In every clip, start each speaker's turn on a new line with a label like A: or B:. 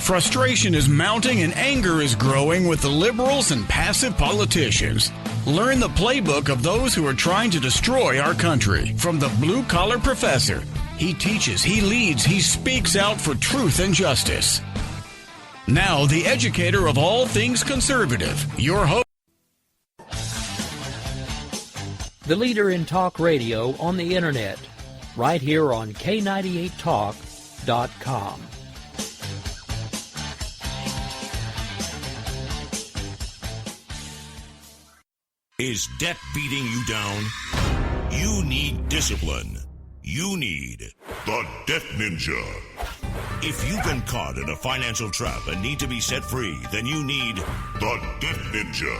A: Frustration is mounting and anger is growing with the liberals and passive politicians. Learn the playbook of those who are trying to destroy our country. From the blue-collar professor, he teaches, he leads, he speaks out for truth and justice. Now, the educator of all things conservative, your host.
B: The leader in talk radio on the internet, right here on K98Talk.com.
C: Is debt beating you down? You need discipline. You need the Debt Ninja. If you've been caught in a financial trap and need to be set free, then you need the Debt Ninja.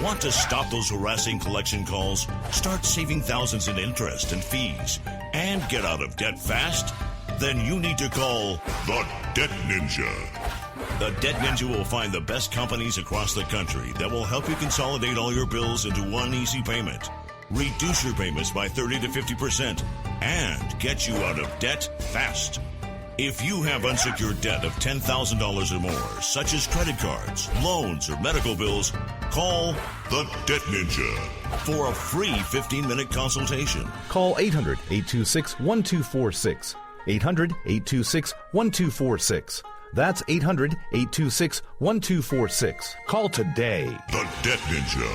C: Want to stop those harassing collection calls? Start saving thousands in interest and fees and get out of debt fast? Then you need to call the Debt Ninja. The Debt Ninja will find the best companies across the country that will help you consolidate all your bills into one easy payment, reduce your payments by 30 to 50%, and get you out of debt fast. If you have unsecured debt of $10,000 or more, such as credit cards, loans, or medical bills, call the Debt Ninja for a free 15-minute consultation.
D: Call 800-826-1246. 800-826-1246. That's 800-826-1246. Call today.
C: The Debt Ninja.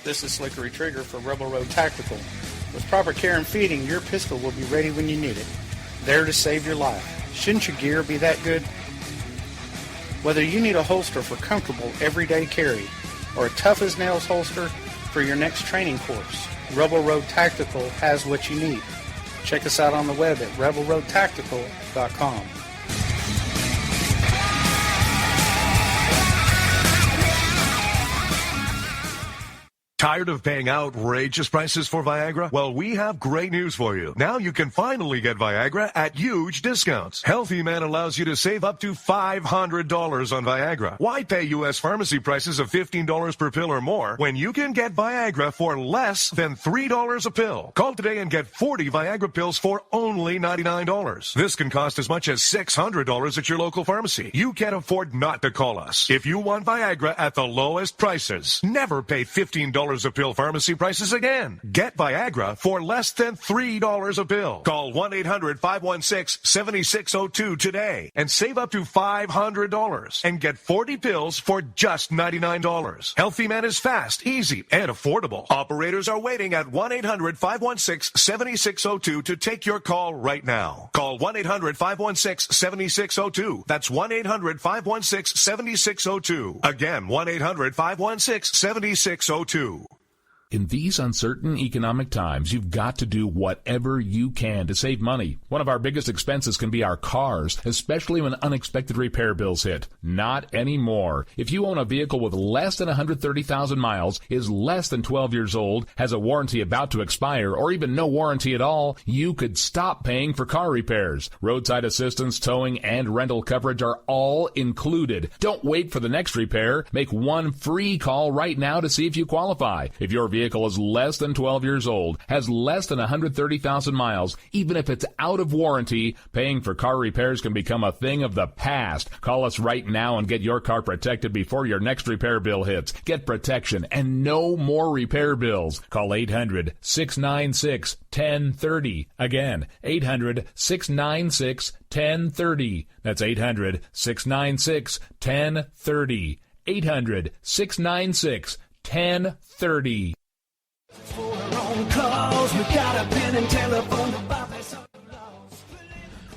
E: This is Slickery Trigger for Rebel Road Tactical. With proper care and feeding, your pistol will be ready when you need it. There to save your life. Shouldn't your gear be that good? Whether you need a holster for comfortable everyday carry or a tough-as-nails holster for your next training course, Rebel Road Tactical has what you need. Check us out on the web at rebelroadtactical.com.
F: Tired of paying outrageous prices for Viagra? Well, we have great news for you. Now you can finally get Viagra at huge discounts. Healthy Man allows you to save up to $500 on Viagra. Why pay U.S. pharmacy prices of $15 per pill or more when you can get Viagra for less than $3 a pill? Call today and get 40 Viagra pills for only $99. This can cost as much as $600 at your local pharmacy. You can't afford not to call us. If you want Viagra at the lowest prices, never pay $15 a pill pharmacy prices again. Get Viagra for less than $3 a pill. Call 1-800-516-7602 today and save up to $500 and get 40 pills for just $99. Healthy Man is fast, easy, and affordable. Operators are waiting at 1-800-516-7602 to take your call right now. Call 1-800-516-7602. That's 1-800-516-7602. Again, 1-800-516-7602.
G: In these uncertain economic times, you've got to do whatever you can to save money. One of our biggest expenses can be our cars, especially when unexpected repair bills hit. Not anymore. If you own a vehicle with less than 130,000 miles, is less than 12 years old, has a warranty about to expire, or even no warranty at all, you could stop paying for car repairs. Roadside assistance, towing, and rental coverage are all included. Don't wait for the next repair. Make one free call right now to see if you qualify. If your vehicle is less than 12 years old, has less than 130,000 miles, even if it's out of warranty, paying for car repairs can become a thing of the past. Call us right now and get your car protected before your next repair bill hits. Get protection and no more repair bills. Call 800-696-1030. Again, 800-696-1030. That's 800-696-1030. 800-696-1030.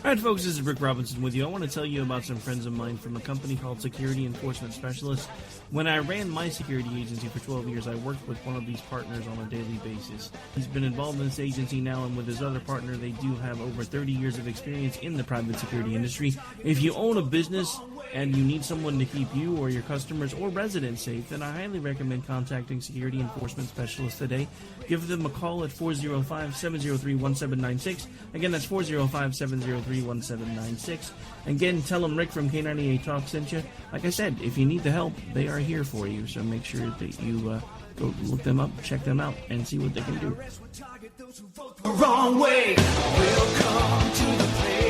H: Alright folks, this is Rick Robinson with you. I want to tell you about some friends of mine from a company called Security Enforcement Specialists. When I ran my security agency for 12 years, I worked with one of these partners on a daily basis. He's been involved in this agency now, and with his other partner, they do have over 30 years of experience in the private security industry. If you own a business, and you need someone to keep you or your customers or residents safe, then I highly recommend contacting Security Enforcement Specialists today. Give them a call at 405-703-1796. Again, that's 405-703-1796. Again, tell them Rick from K98 Talk sent you. Like I said, if you need the help, they are here for you, so make sure that you go look them up, check them out, and see what they can do.
I: Wrong way. Welcome to the place.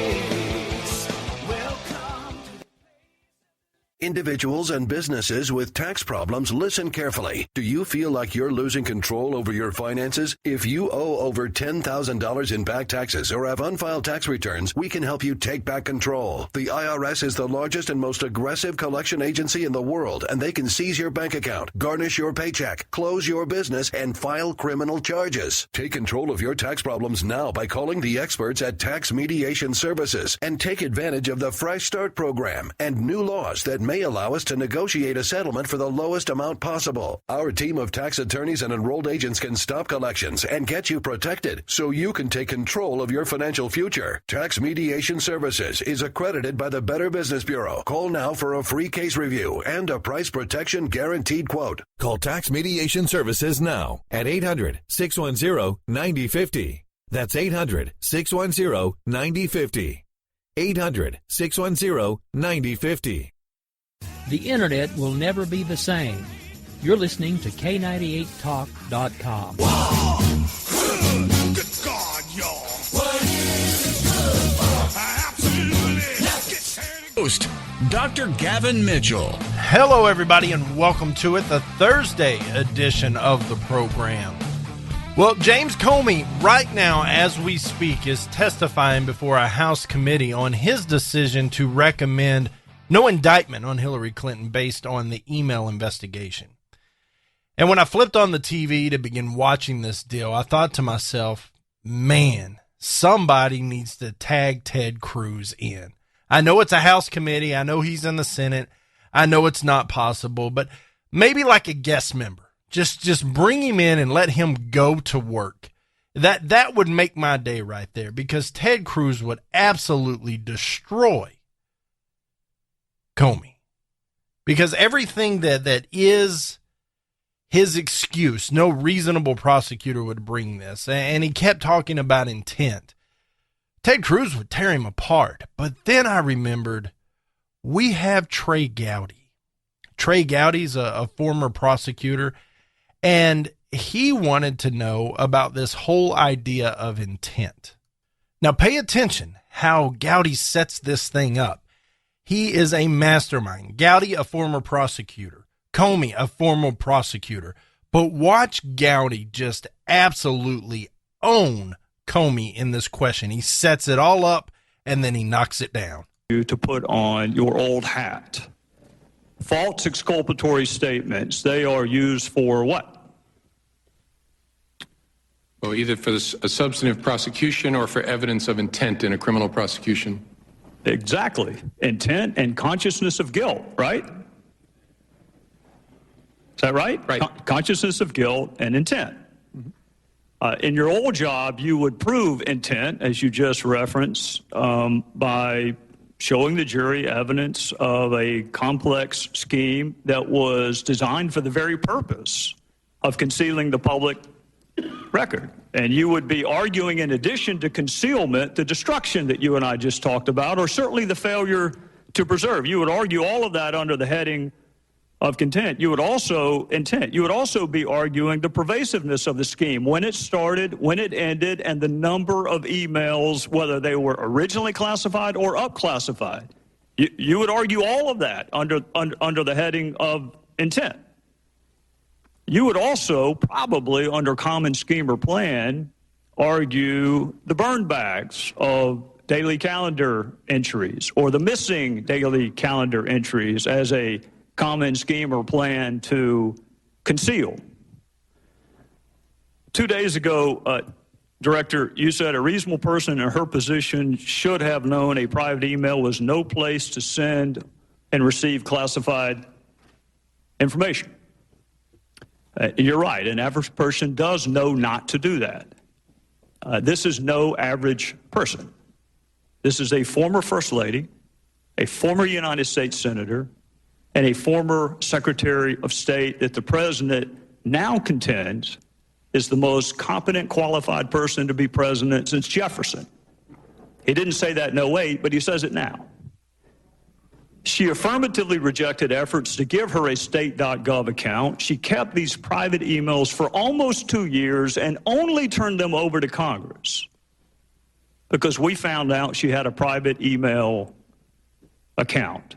J: Individuals and businesses with tax problems, listen carefully. Do you feel like you're losing control over your finances? If you owe over $10,000 in back taxes or have unfiled tax returns, we can help you take back control. The IRS is the largest and most aggressive collection agency in the world, and they can seize your bank account, garnish your paycheck, close your business, and file criminal charges. Take control of your tax problems now by calling the experts at Tax Mediation Services and take advantage of the Fresh Start program and new laws that may allow us to negotiate a settlement for the lowest amount possible. Our team of tax attorneys and enrolled agents can stop collections and get you protected so you can take control of your financial future. Tax Mediation Services is accredited by the Better Business Bureau. Call now for a free case review and a price protection guaranteed quote.
K: Call Tax Mediation Services now at 800-610-9050. That's 800-610-9050. 800-610-9050.
B: The Internet will never be the same. You're listening to K98Talk.com.
C: Wow. Good God, y'all. What is it good for? Absolutely.
A: Host, Dr. Gavin Mitchell.
L: Hello, everybody, and welcome to it, the Thursday edition of the program. Well, James Comey, right now, as we speak, is testifying before a House committee on his decision to recommend no indictment on Hillary Clinton based on the email investigation. And when I flipped on the TV to begin watching this deal, I thought to myself, man, somebody needs to tag Ted Cruz in. I know it's a House committee. I know he's in the Senate. I know it's not possible, but maybe like a guest member. Just bring him in and let him go to work. That would make my day right there, because Ted Cruz would absolutely destroy Comey, because everything that is his excuse, no reasonable prosecutor would bring this. And he kept talking about intent. Ted Cruz would tear him apart. But then I remembered we have Trey Gowdy. Trey Gowdy's a former prosecutor, and he wanted to know about this whole idea of intent. Now pay attention how Gowdy sets this thing up. He is a mastermind. Gowdy, a former prosecutor. Comey, a former prosecutor. But watch Gowdy just absolutely own Comey in this question. He sets it all up, and then he knocks it down.
M: To put on your old hat. False exculpatory statements, they are used for what?
N: Well, either for a substantive prosecution or for evidence of intent in a criminal prosecution.
M: Exactly. Intent and consciousness of guilt, right? Is that right?
N: Right.
M: Consciousness of guilt and intent. In your old job, you would prove intent, as you just referenced, by showing the jury evidence of a complex scheme that was designed for the very purpose of concealing the public record. And you would be arguing, in addition to concealment, the destruction that you and I just talked about, or certainly the failure to preserve. You would argue all of that under the heading of intent. You would also be arguing the pervasiveness of the scheme, when it started, when it ended, and the number of emails, whether they were originally classified or up-classified. You would argue all of that under the heading of intent. You would also probably, under common scheme or plan, argue the burn bags of daily calendar entries or the missing daily calendar entries as a common scheme or plan to conceal. 2 days ago, Director, you said a reasonable person in her position should have known a private email was no place to send and receive classified information. You're right. An average person does know not to do that. This is no average person. This is a former First Lady a former United States Senator, and a former Secretary of State that the president now contends is the most competent, qualified person to be president since Jefferson. He didn't say that in 2008, but he says it now. She affirmatively rejected efforts to give her a state.gov account. She kept these private emails for almost 2 years and only turned them over to Congress because we found out she had a private email account.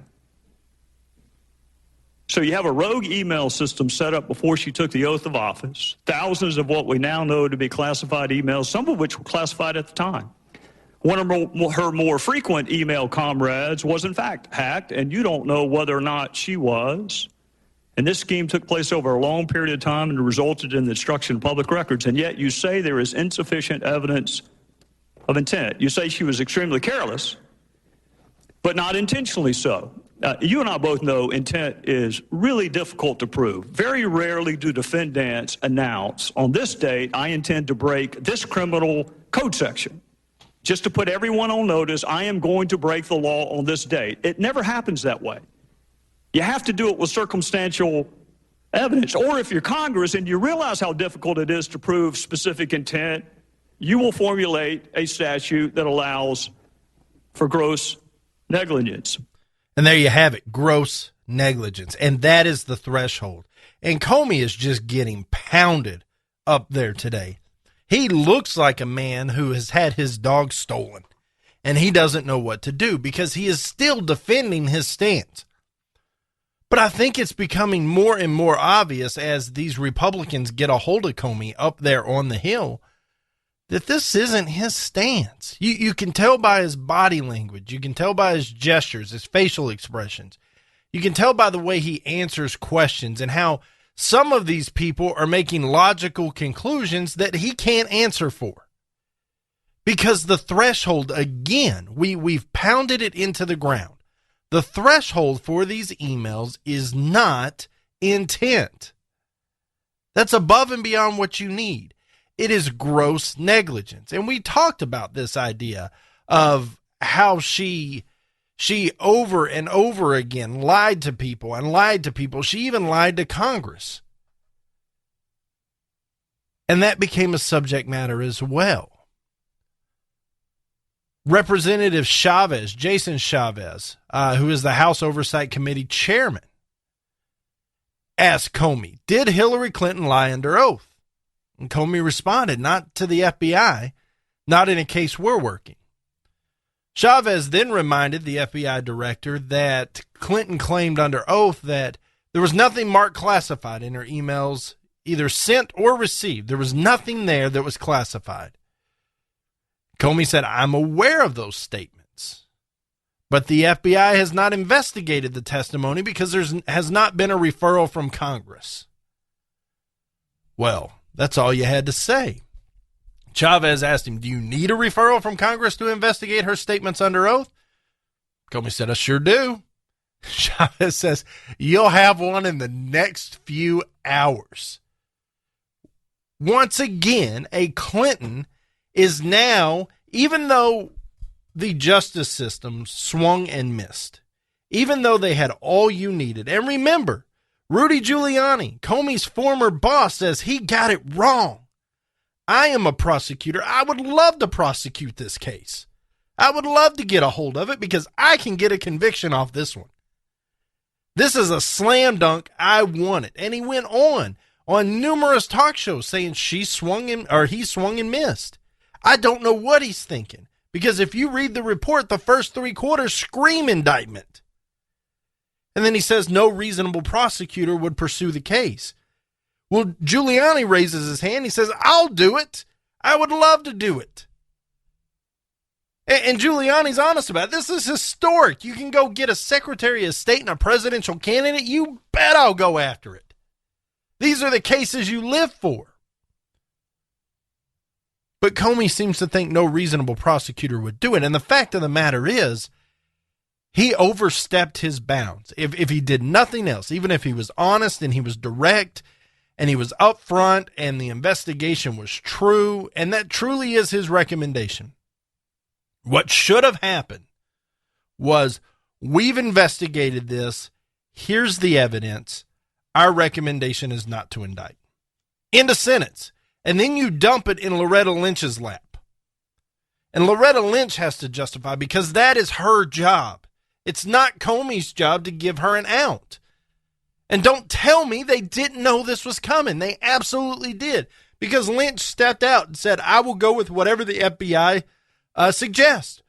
M: So you have a rogue email system set up before she took the oath of office, thousands of what we now know to be classified emails, some of which were classified at the time. One of her more frequent email comrades was in fact hacked, and you don't know whether or not she was. And this scheme took place over a long period of time and resulted in the destruction of public records, and yet you say there is insufficient evidence of intent. You say she was extremely careless, but not intentionally so. You and I both know intent is really difficult to prove. Very rarely do defendants announce, on this date, I intend to break this criminal code section. Just to put everyone on notice, I am going to break the law on this date. It never happens that way. You have to do it with circumstantial evidence. Or if you're Congress and you realize how difficult it is to prove specific intent, you will formulate a statute that allows for gross negligence.
L: And there you have it, gross negligence. And that is the threshold. And Comey is just getting pounded up there today. He looks like a man who has had his dog stolen, and he doesn't know what to do because he is still defending his stance. But I think it's becoming more and more obvious as these Republicans get a hold of Comey up there on the Hill that this isn't his stance. You can tell by his body language. You can tell by his gestures, his facial expressions. You can tell by the way he answers questions and how some of these people are making logical conclusions that he can't answer for. Because the threshold, again, we've pounded it into the ground. The threshold for these emails is not intent. That's above and beyond what you need. It is gross negligence. And we talked about this idea of how she over and over again lied to people and lied to people. She even lied to Congress. And that became a subject matter as well. Representative Chavez, Jason Chavez, who is the House Oversight Committee chairman, asked Comey, did Hillary Clinton lie under oath? And Comey responded, not to the FBI, not in a case we're working. Chavez then reminded the FBI director that Clinton claimed under oath that there was nothing marked classified in her emails, either sent or received. There was nothing there that was classified. Comey said, I'm aware of those statements, but the FBI has not investigated the testimony because there has not been a referral from Congress. Well, that's all you had to say. Chavez asked him, do you need a referral from Congress to investigate her statements under oath? Comey said, I sure do. Chavez says, you'll have one in the next few hours. Once again, a Clinton is now, even though the justice system swung and missed, even though they had all you needed, and remember, Rudy Giuliani, Comey's former boss, says he got it wrong. I am a prosecutor. I would love to prosecute this case. I would love to get a hold of it because I can get a conviction off this one. This is a slam dunk. I want it. And he went on numerous talk shows saying he swung and missed. I don't know what he's thinking because if you read the report, the first 3 quarters scream indictment. And then he says no reasonable prosecutor would pursue the case. Well, Giuliani raises his hand. He says, I'll do it. I would love to do it. And Giuliani's honest about it. This is historic. You can go get a Secretary of State and a presidential candidate. You bet I'll go after it. These are the cases you live for. But Comey seems to think no reasonable prosecutor would do it. And the fact of the matter is, he overstepped his bounds. If he did nothing else, even if he was honest and he was direct and he was upfront and the investigation was true, and that truly is his recommendation, what should have happened was we've investigated this. Here's the evidence. Our recommendation is not to indict. End of sentence. And then you dump it in Loretta Lynch's lap. And Loretta Lynch has to justify because that is her job. It's not Comey's job to give her an out. And don't tell me they didn't know this was coming. They absolutely did. Because Lynch stepped out and said, I will go with whatever the FBI suggests.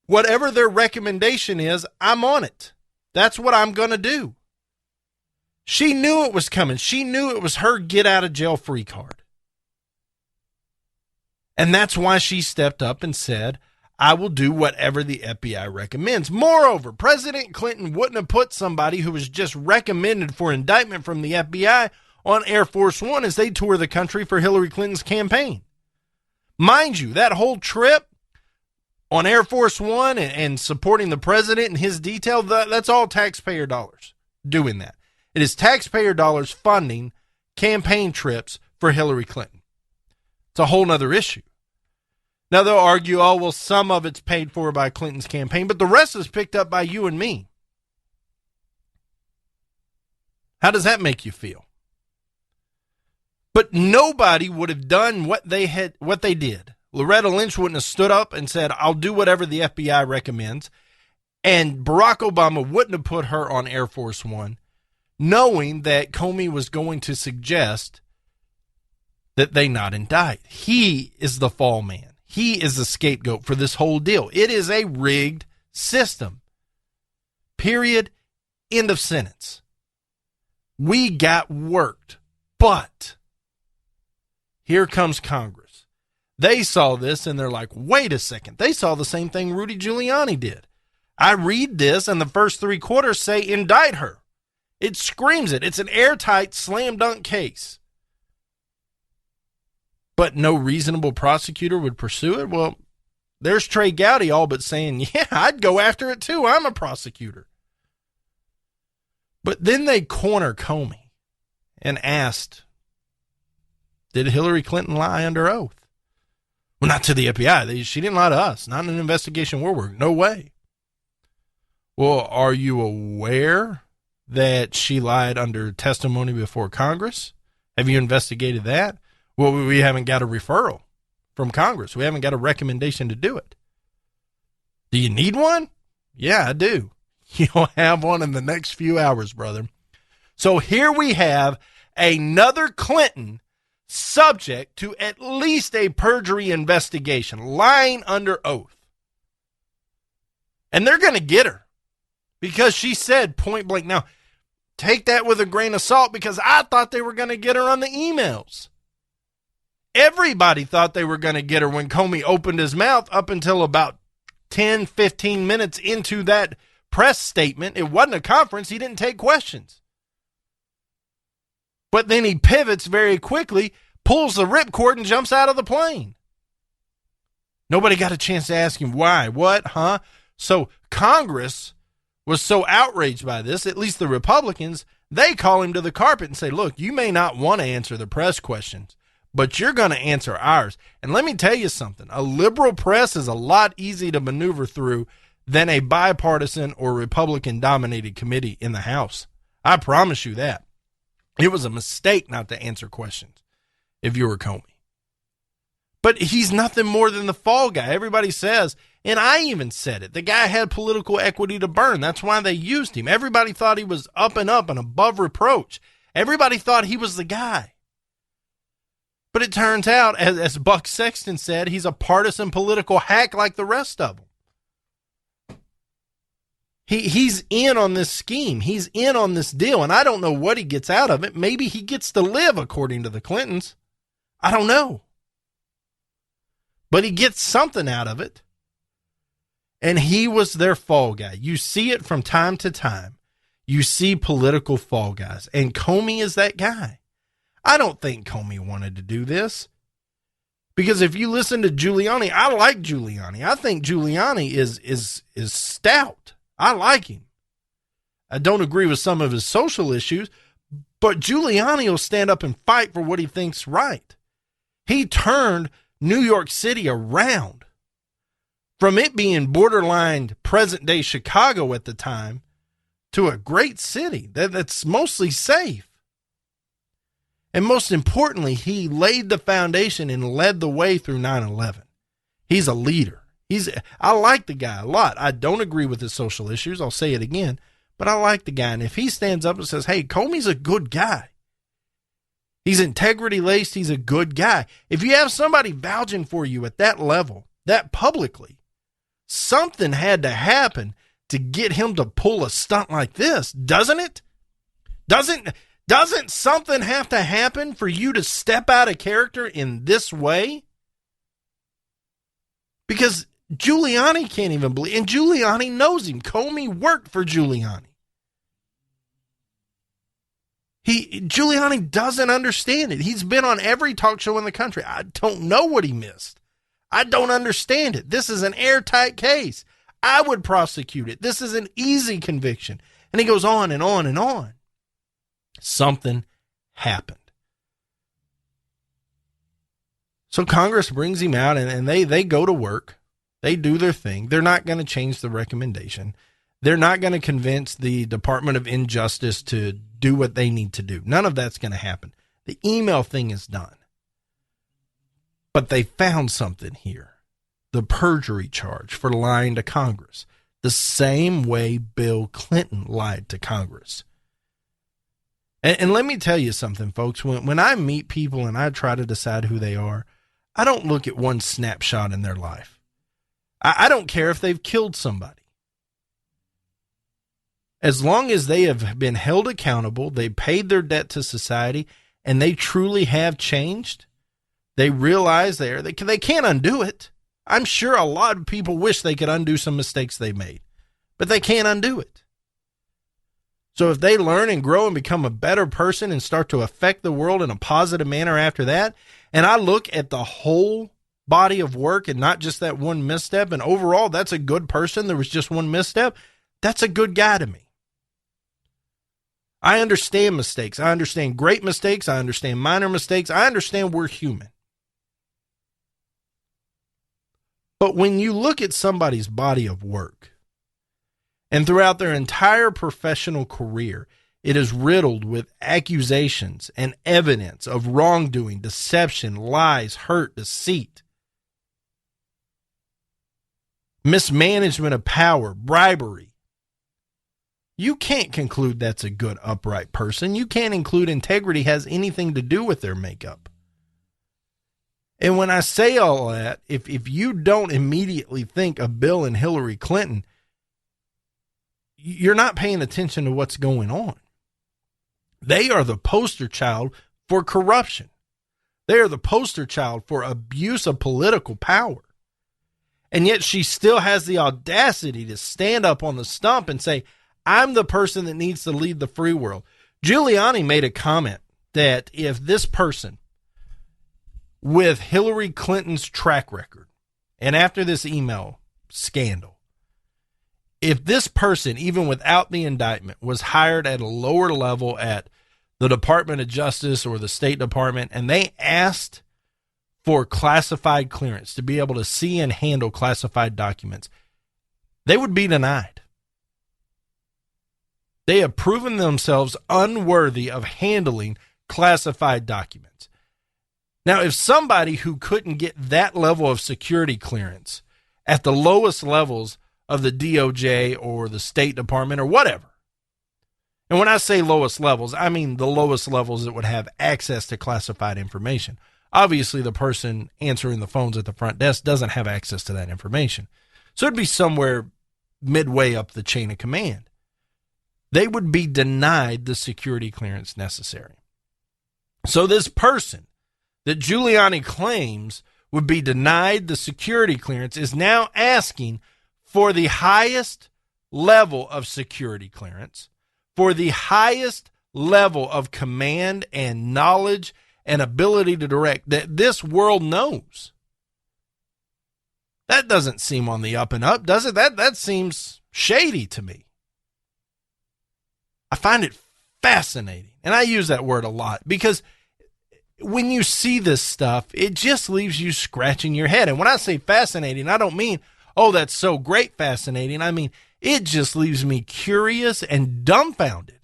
L: Whatever their recommendation is, I'm on it. That's what I'm going to do. She knew it was coming. She knew it was her get out of jail free card. And that's why she stepped up and said, I will do whatever the FBI recommends. Moreover, President Clinton wouldn't have put somebody who was just recommended for indictment from the FBI on Air Force One as they tour the country for Hillary Clinton's campaign. Mind you, that whole trip on Air Force One and supporting the president and his detail, that's all taxpayer dollars doing that. It is taxpayer dollars funding campaign trips for Hillary Clinton. It's a whole nother issue. Now they'll argue, oh, well, some of it's paid for by Clinton's campaign, but the rest is picked up by you and me. How does that make you feel? But nobody would have done what they did. Loretta Lynch wouldn't have stood up and said, I'll do whatever the FBI recommends. And Barack Obama wouldn't have put her on Air Force One, knowing that Comey was going to suggest that they not indict. He is the fall man. He is the scapegoat for this whole deal. It is a rigged system. Period. End of sentence. We got worked. But here comes Congress. They saw this and they're like, wait a second. They saw the same thing Rudy Giuliani did. I read this and the first 3 quarters say indict her. It screams it. It's an airtight slam dunk case. But no reasonable prosecutor would pursue it? Well, there's Trey Gowdy all but saying, yeah, I'd go after it too. I'm a prosecutor. But then they corner Comey and asked, did Hillary Clinton lie under oath? Well, not to the FBI. She didn't lie to us. Not in an investigation we're working. No way. Well, are you aware that she lied under testimony before Congress? Have you investigated that? Well, we haven't got a referral from Congress. We haven't got a recommendation to do it. Do you need one? Yeah, I do. You'll have one in the next few hours, brother. So here we have another Clinton subject to at least a perjury investigation, lying under oath. And they're going to get her because she said point blank. Now, take that with a grain of salt because I thought they were going to get her on the emails. Everybody thought they were going to get her when Comey opened his mouth up until about 10, 15 minutes into that press statement. It wasn't a conference. He didn't take questions. But then he pivots very quickly, pulls the ripcord, and jumps out of the plane. Nobody got a chance to ask him why, what, huh? So Congress was so outraged by this, at least the Republicans, they call him to the carpet and say, look, you may not want to answer the press questions, but you're going to answer ours. And let me tell you something. A liberal press is a lot easier to maneuver through than a bipartisan or Republican-dominated committee in the House. I promise you that. It was a mistake not to answer questions if you were Comey. But he's nothing more than the fall guy. Everybody says, and I even said it, the guy had political equity to burn. That's why they used him. Everybody thought he was up and above reproach. Everybody thought he was the guy. But it turns out, as Buck Sexton said, he's a partisan political hack like the rest of them. He's in on this scheme. He's in on this deal, and I don't know what he gets out of it. Maybe he gets to live, according to the Clintons. I don't know. But he gets something out of it. And he was their fall guy. You see it from time to time. You see political fall guys, and Comey is that guy. I don't think Comey wanted to do this. Because if you listen to Giuliani, I like Giuliani. I think Giuliani is stout. I like him. I don't agree with some of his social issues, but Giuliani will stand up and fight for what he thinks right. He turned New York City around from it being borderline present-day Chicago at the time to a great city that's mostly safe. And most importantly, he laid the foundation and led the way through 9/11. He's a leader. I like the guy a lot. I don't agree with his social issues. I'll say it again, but I like the guy. And if he stands up and says, hey, Comey's a good guy, he's integrity-laced, he's a good guy. If you have somebody vouching for you at that level, that publicly, something had to happen to get him to pull a stunt like this, doesn't it? Doesn't something have to happen for you to step out of character in this way? Because Giuliani can't even believe, and Giuliani knows him. Comey worked for Giuliani. Giuliani doesn't understand it. He's been on every talk show in the country. I don't know what he missed. I don't understand it. This is an airtight case. I would prosecute it. This is an easy conviction. And he goes on and on and on. Something happened. So Congress brings him out and they go to work. They do their thing. They're not going to change the recommendation. They're not going to convince the Department of Injustice to do what they need to do. None of that's going to happen. The email thing is done. But they found something here. The perjury charge for lying to Congress. The same way Bill Clinton lied to Congress. And let me tell you something, folks. When I meet people and I try to decide who they are, I don't look at one snapshot in their life. I don't care if they've killed somebody. As long as they have been held accountable, they paid their debt to society, and they truly have changed, they realize they can't undo it. I'm sure a lot of people wish they could undo some mistakes they made, but they can't undo it. So if they learn and grow and become a better person and start to affect the world in a positive manner after that, and I look at the whole body of work and not just that one misstep, and overall that's a good person, there was just one misstep, that's a good guy to me. I understand mistakes. I understand great mistakes. I understand minor mistakes. I understand we're human. But when you look at somebody's body of work, and throughout their entire professional career, it is riddled with accusations and evidence of wrongdoing, deception, lies, hurt, deceit, mismanagement of power, bribery. You can't conclude that's a good, upright person. You can't include integrity has anything to do with their makeup. And when I say all that, if you don't immediately think of Bill and Hillary Clinton, you're not paying attention to what's going on. They are the poster child for corruption. They are the poster child for abuse of political power. And yet she still has the audacity to stand up on the stump and say, I'm the person that needs to lead the free world. Giuliani made a comment that if this person with Hillary Clinton's track record, and after this email scandal, if this person, even without the indictment, was hired at a lower level at the Department of Justice or the State Department, and they asked for classified clearance to be able to see and handle classified documents, they would be denied. They have proven themselves unworthy of handling classified documents. Now, if somebody who couldn't get that level of security clearance at the lowest levels of the DOJ or the State Department or whatever, and when I say lowest levels, I mean the lowest levels that would have access to classified information. Obviously, the person answering the phones at the front desk doesn't have access to that information. So it'd be somewhere midway up the chain of command. They would be denied the security clearance necessary. So this person that Giuliani claims would be denied the security clearance is now asking for the highest level of security clearance, for the highest level of command and knowledge and ability to direct that this world knows. That doesn't seem on the up and up, does it? That seems shady to me. I find it fascinating, and I use that word a lot because when you see this stuff, it just leaves you scratching your head. And when I say fascinating, I don't mean, oh, that's so great, fascinating. I mean, it just leaves me curious and dumbfounded.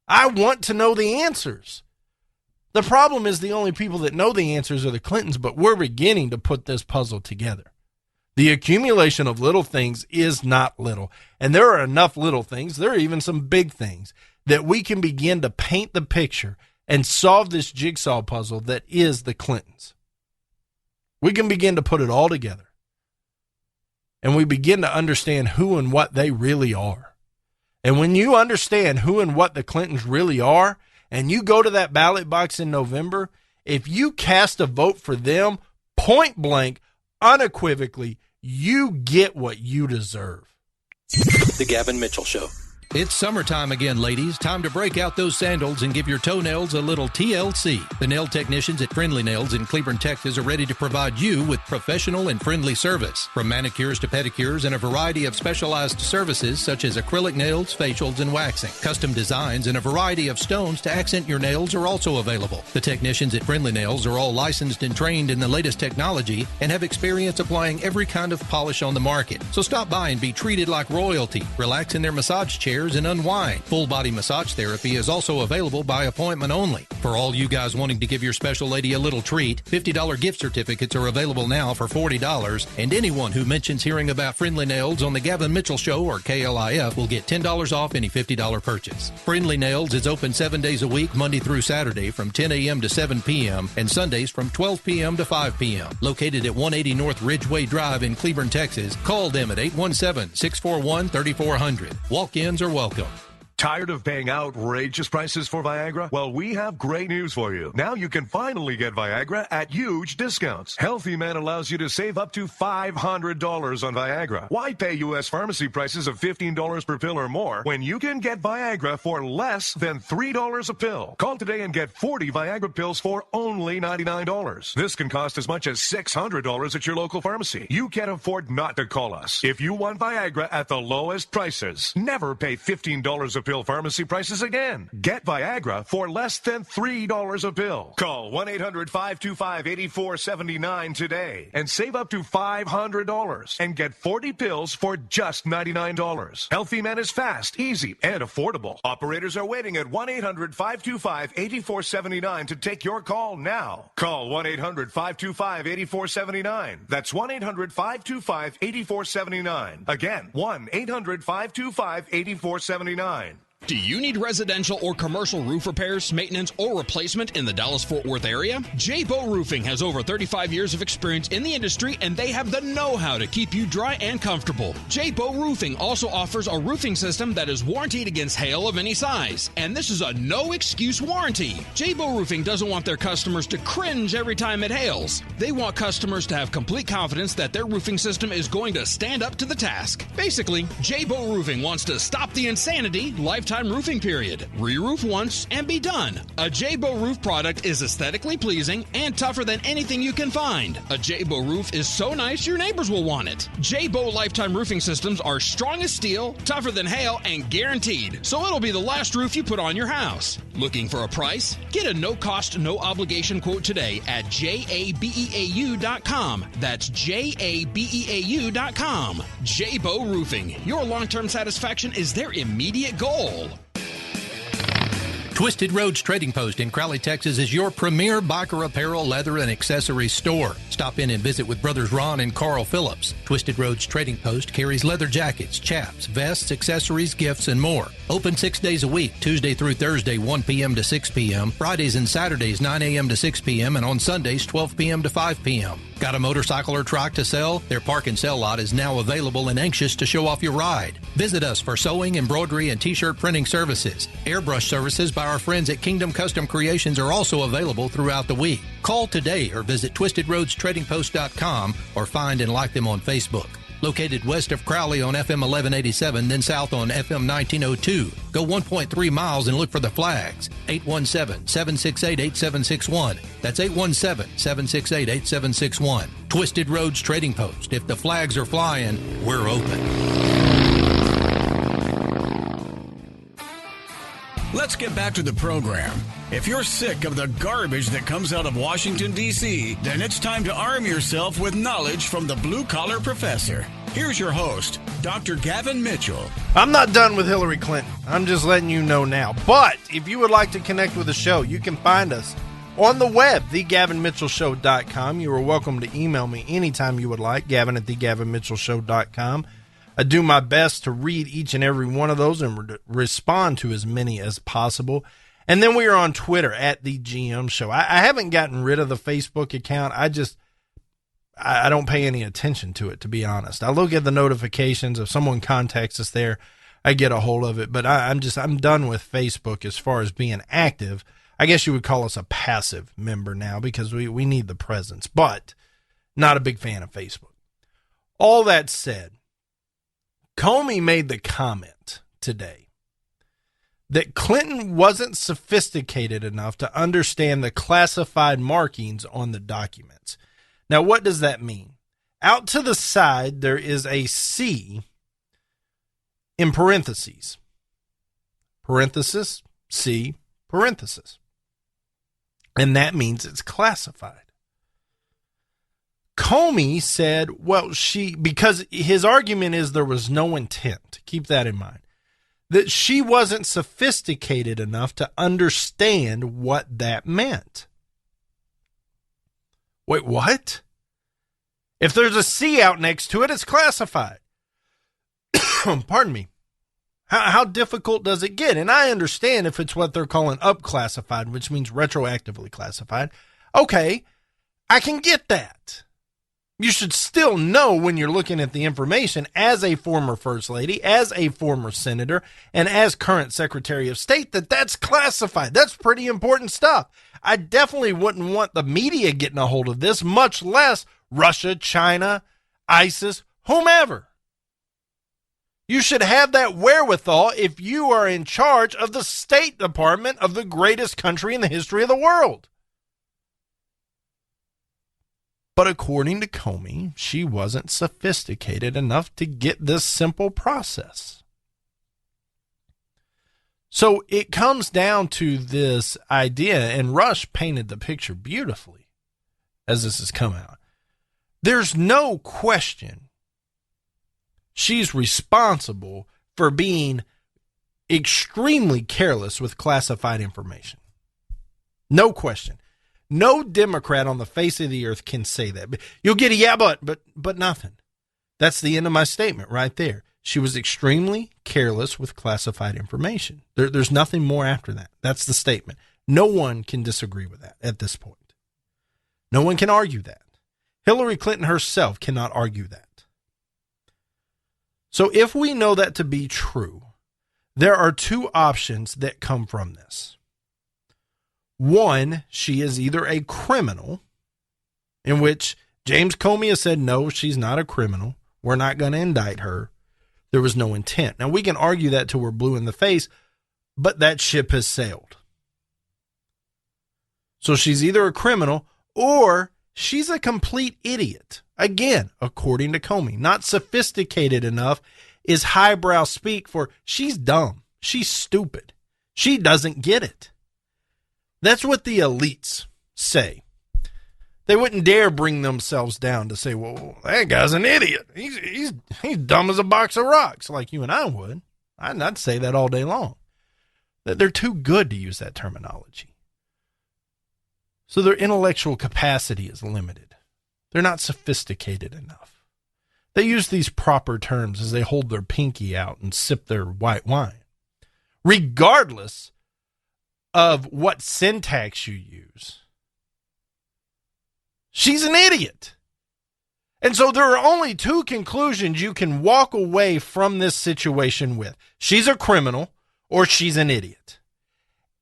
L: I want to know the answers. The problem is the only people that know the answers are the Clintons, but we're beginning to put this puzzle together. The accumulation of little things is not little, and there are enough little things, there are even some big things, that we can begin to paint the picture and solve this jigsaw puzzle that is the Clintons. We can begin to put it all together, and we begin to understand who and what they really are. And when you understand who and what the Clintons really are, and you go to that ballot box in November, if you cast a vote for them, point blank, unequivocally, you get what you deserve.
O: The Gavin Mitchell Show. It's summertime again, ladies. Time to break out those sandals and give your toenails a little TLC. The nail technicians at Friendly Nails in Cleburne, Texas are ready to provide you with professional and friendly service. From manicures to pedicures and a variety of specialized services such as acrylic nails, facials, and waxing. Custom designs and a variety of stones to accent your nails are also available. The technicians at Friendly Nails are all licensed and trained in the latest technology and have experience applying every kind of polish on the market. So stop by and be treated like royalty. Relax in their massage chairs and unwind. Full body massage therapy is also available by appointment only. For all you guys wanting to give your special lady a little treat, $50 gift certificates are available now for $40, and anyone who mentions hearing about Friendly Nails on the Gavin Mitchell Show or KLIF will get $10 off any $50 purchase. Friendly Nails is open 7 days a week, Monday through Saturday from 10 a.m. to 7 p.m. and Sundays from 12 p.m. to 5 p.m. Located at 180 North Ridgeway Drive in Cleburne, Texas. Call them at 817-641-3400. Walk-ins are welcome.
F: Tired of paying outrageous prices for Viagra? Well, we have great news for you. Now you can finally get Viagra at huge discounts. Healthy Man allows you to save up to $500 on Viagra. Why pay U.S. pharmacy prices of $15 per pill or more when you can get Viagra for less than $3 a pill? Call today and get 40 Viagra pills for only $99. This can cost as much as $600 at your local pharmacy. You can't afford not to call us. If you want Viagra at the lowest prices, never pay $15 a pill pharmacy prices again. Get Viagra for less than $3 a pill. Call 1-800-525-8479 today and save up to $500 and get 40 pills for just $99. Healthy Man is fast, easy, and affordable. Operators are waiting at 1-800-525-8479 to take your call now. Call 1-800-525-8479. That's 1-800-525-8479. Again, 1-800-525-8479.
P: Do you need residential or commercial roof repairs, maintenance, or replacement in the Dallas-Fort Worth area? J-Bow Roofing has over 35 years of experience in the industry, and they have the know-how to keep you dry and comfortable. J-Bow Roofing also offers a roofing system that is warranted against hail of any size, and this is a no-excuse warranty. J-Bow Roofing doesn't want their customers to cringe every time it hails. They want customers to have complete confidence that their roofing system is going to stand up to the task. Basically, J-Bow Roofing wants to stop the insanity, lifetime roofing period. Re-roof once and be done. A J-Bow roof product is aesthetically pleasing and tougher than anything you can find. A J-Bow roof is so nice your neighbors will want it. J-Bow lifetime roofing systems are strong as steel, tougher than hail, and guaranteed. So it'll be the last roof you put on your house. Looking for a price? Get a no-cost, no-obligation quote today at JABEAU.com. That's JABEAU.com. J-Bow Roofing. Your long-term satisfaction is their immediate goal.
O: Twisted Roads Trading Post in Crowley, Texas is your premier biker apparel, leather, and accessories store. Stop in and visit with brothers Ron and Carl Phillips. Twisted Roads Trading Post carries leather jackets, chaps, vests, accessories, gifts, and more. Open 6 days a week, Tuesday through Thursday, 1 p.m. to 6 p.m., Fridays and Saturdays, 9 a.m. to 6 p.m., and on Sundays, 12 p.m. to 5 p.m. Got a motorcycle or truck to sell? Their park and sell lot is now available and anxious to show off your ride. Visit us for sewing, embroidery, and t-shirt printing services. Airbrush services by our friends at Kingdom Custom Creations are also available throughout the week. Call today or visit twistedroadstradingpost.com or find and like them on Facebook. Located west of Crowley on FM 1187, then south on FM 1902. Go 1.3 miles and look for the flags. 817-768-8761. That's 817-768-8761. Twisted Roads Trading Post. If the flags are flying, we're open.
A: Let's get back to the program. If you're sick of the garbage that comes out of Washington, D.C., then it's time to arm yourself with knowledge from the Blue Collar Professor. Here's your host, Dr. Gavin Mitchell.
L: I'm not done with Hillary Clinton. I'm just letting you know now. But if you would like to connect with the show, you can find us on the web, thegavinmitchellshow.com. You are welcome to email me anytime you would like, gavin@thegavinmitchellshow.com. I do my best to read each and every one of those and respond to as many as possible. And then we are on Twitter at The GM Show. I haven't gotten rid of the Facebook account. I don't pay any attention to it, to be honest. I look at the notifications. If someone contacts us there, I get a hold of it. But I'm done with Facebook as far as being active. I guess you would call us a passive member now because we need the presence, but not a big fan of Facebook. All that said, Comey made the comment today that Clinton wasn't sophisticated enough to understand the classified markings on the documents. Now, what does that mean? Out to the side, there is a C in parentheses. Parenthesis, C, parenthesis. And that means it's classified. Comey said, well, because his argument is there was no intent. Keep that in mind. That she wasn't sophisticated enough to understand what that meant. Wait, what? If there's a C out next to it, it's classified. Pardon me. How difficult does it get? And I understand if it's what they're calling up-classified, which means retroactively classified. Okay, I can get that. You should still know when you're looking at the information as a former First Lady, as a former Senator, and as current Secretary of State that that's classified. That's pretty important stuff. I definitely wouldn't want the media getting a hold of this, much less Russia, China, ISIS, whomever. You should have that wherewithal if you are in charge of the State Department of the greatest country in the history of the world. But according to Comey, she wasn't sophisticated enough to get this simple process. So it comes down to this idea, and Rush painted the picture beautifully as this has come out. There's no question she's responsible for being extremely careless with classified information. No question. No Democrat on the face of the earth can say that. You'll get a yeah, but nothing. That's the end of my statement right there. She was extremely careless with classified information. There's nothing more after that. That's the statement. No one can disagree with that at this point. No one can argue that. Hillary Clinton herself cannot argue that. So if we know that to be true, there are two options that come from this. One, she is either a criminal, in which James Comey has said, no, she's not a criminal. We're not going to indict her. There was no intent. Now, we can argue that till we're blue in the face, but that ship has sailed. So she's either a criminal or she's a complete idiot. Again, according to Comey, not sophisticated enough is highbrow speak for she's dumb. She's stupid. She doesn't get it. That's what the elites say. They wouldn't dare bring themselves down to say, well, that guy's an idiot. He's dumb as a box of rocks, like you and I would. I'd say that all day long. They're too good to use that terminology. So their intellectual capacity is limited. They're not sophisticated enough. They use these proper terms as they hold their pinky out and sip their white wine. Regardless of what syntax you use, she's an idiot. And so there are only two conclusions you can walk away from this situation with. She's a criminal or she's an idiot.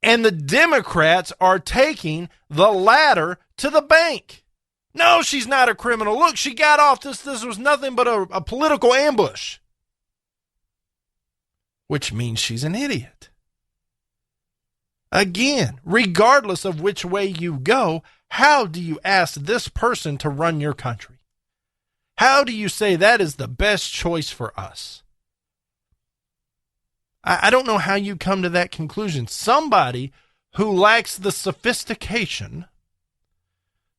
L: And the Democrats are taking the latter to the bank. No, she's not a criminal. Look, she got off. This was nothing but a political ambush. Which means she's an idiot. Again, regardless of which way you go, how do you ask this person to run your country? How do you say that is the best choice for us? I don't know how you come to that conclusion. Somebody who lacks the sophistication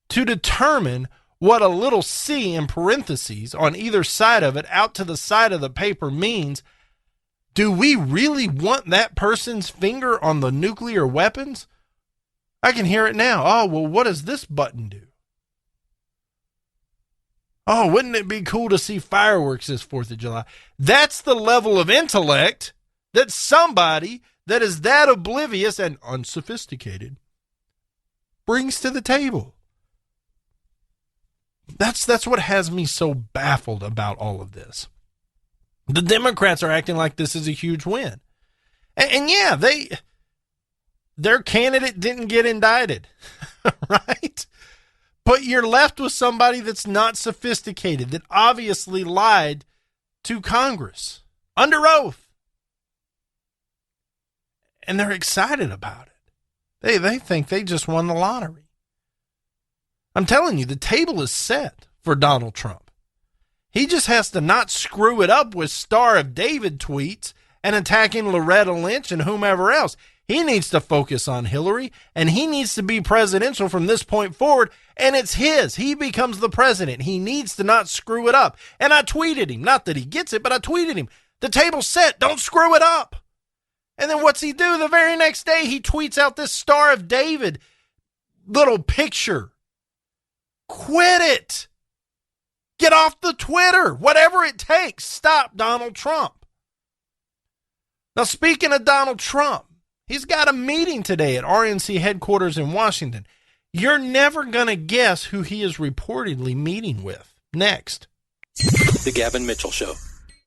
L: to determine what a little C in parentheses on either side of it out to the side of the paper means, do we really want that person's finger on the nuclear weapons? I can hear it now. Oh, well, what does this button do? Oh, wouldn't it be cool to see fireworks this 4th of July? That's the level of intellect that somebody that is that oblivious and unsophisticated brings to the table. That's what has me so baffled about all of this. The Democrats are acting like this is a huge win. And yeah, their candidate didn't get indicted, right? But you're left with somebody that's not sophisticated, that obviously lied to Congress under oath. And they're excited about it. They think they just won the lottery. I'm telling you, the table is set for Donald Trump. He just has to not screw it up with Star of David tweets and attacking Loretta Lynch and whomever else. He needs to focus on Hillary, and he needs to be presidential from this point forward, and it's his. He becomes the president. He needs to not screw it up. And I tweeted him, not that he gets it, but I tweeted him, the table's set, don't screw it up. And then what's he do? The very next day, he tweets out this Star of David little picture. Quit it. Get off the Twitter. Whatever it takes, stop Donald Trump. Now, speaking of Donald Trump, he's got a meeting today at RNC headquarters in Washington. You're never going to guess who he is reportedly meeting with. Next.
Q: The Gavin Mitchell Show.